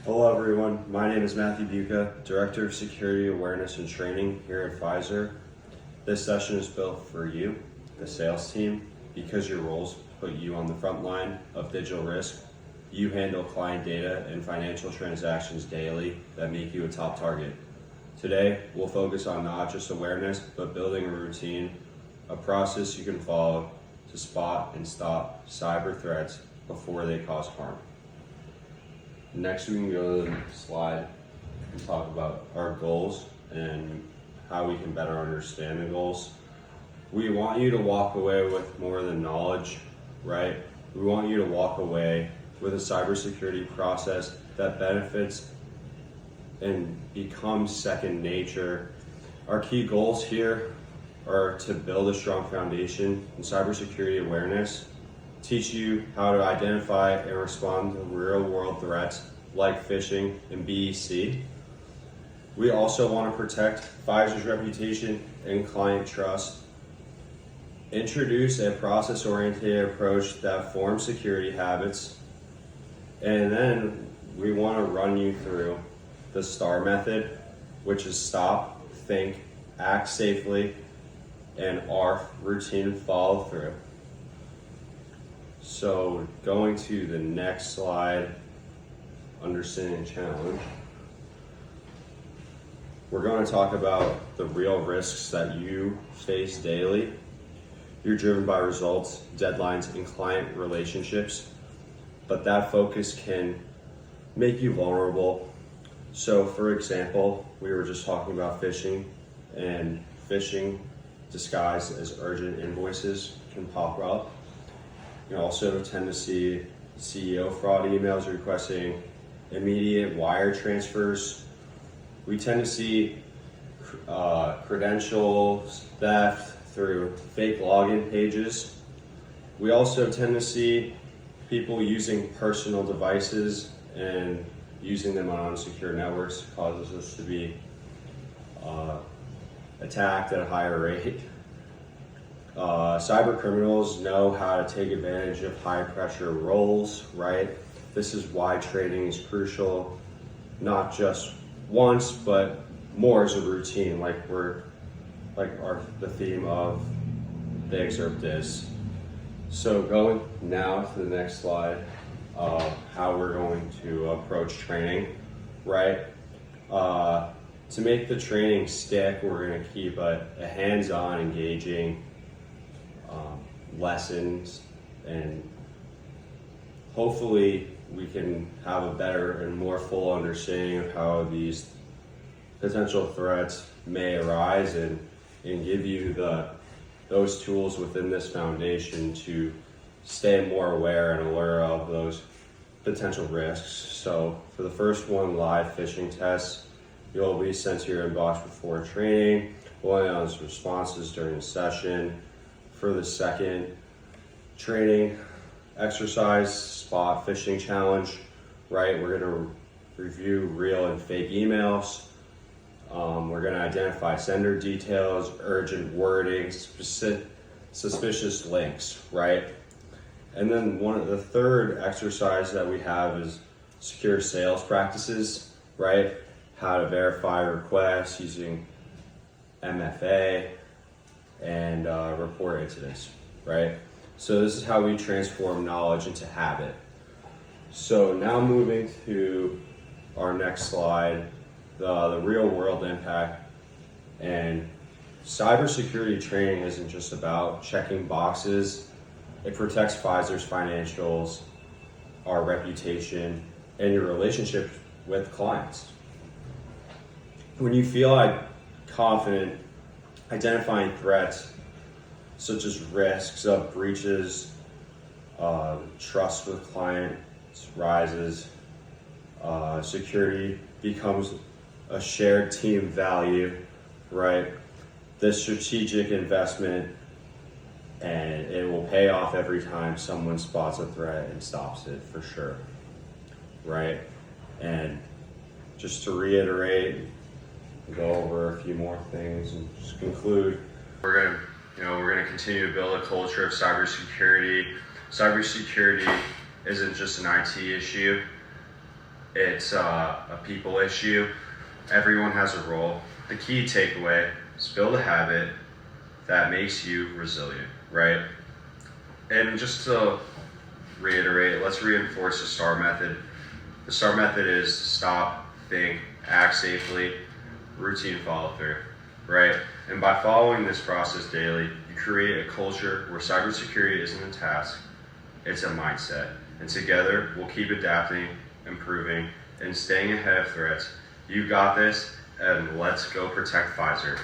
Hello everyone, my name is Matthew Buca, Director of Security Awareness and Training here at Pfizer. This session is built for you, the sales team, because your roles put you on the front line of digital risk. You handle client data and financial transactions daily that make you a top target. Today, we'll focus on not just awareness, but building a routine, a process you can follow to spot and stop cyber threats before they cause harm. Next, we can go to the slide and talk about our goals and how we can better understand the goals. We want you to walk away with more than knowledge, right? We want you to walk away with a cybersecurity process that benefits and becomes second nature. Our key goals here are to build a strong foundation in cybersecurity awareness, teach you how to identify and respond to real-world threats like phishing and BEC. We also want to protect Pfizer's reputation and client trust, introduce a process-oriented approach that forms security habits, and then we want to run you through the STAR method, which is stop, think, act safely, and R, routine follow through. So going to the next slide, understanding challenge. We're going to talk about the real risks that you face daily. You're driven by results, deadlines, and client relationships, but that focus can make you vulnerable. So for example, we were just talking about phishing, and phishing disguised as urgent invoices can pop up. You also tend to see CEO fraud emails requesting immediate wire transfers. We tend to see credentials theft through fake login pages. We also tend to see people using personal devices and using them on unsecure networks causes us to be attacked at a higher rate. Cyber criminals know how to take advantage of high pressure roles, right? This is why training is crucial, not just once, but more as a routine, like the theme of the excerpt is. So going now to the next slide, how we're going to approach training, right? To make the training stick, we're going to keep a hands-on, engaging lessons, and hopefully we can have a better and more full understanding of how these potential threats may arise, and give you those tools within this foundation to stay more aware and alert of those potential risks. So for the first one, live phishing tests, you'll be sent to your inbox before training. We'll announce responses during the session. For the second training exercise, spot phishing challenge, right? We're going to review real and fake emails. We're going to identify sender details, urgent wording, suspicious links, right? And then the third exercise that we have is secure sales practices, right? How to verify requests using MFA and report incidents, right? So this is how we transform knowledge into habit. So now moving to our next slide, the real world impact. And cybersecurity training isn't just about checking boxes. It protects Pfizer's financials, our reputation, and your relationship with clients. When you feel confident identifying threats such as risks of breaches, trust with clients rises, security becomes a shared team value, right? This strategic investment, and it will pay off every time someone spots a threat and stops it, for sure, right? And just to reiterate, go over a few more things and just conclude. We're gonna continue to build a culture of cybersecurity. Cybersecurity isn't just an IT issue. It's a people issue. Everyone has a role. The key takeaway is build a habit that makes you resilient, right? And just to reiterate, let's reinforce the STAR method. The STAR method is stop, think, act safely, routine follow through, right? And by following this process daily, you create a culture where cybersecurity isn't a task, it's a mindset. And together, we'll keep adapting, improving, and staying ahead of threats. You got this, and let's go protect Pfizer.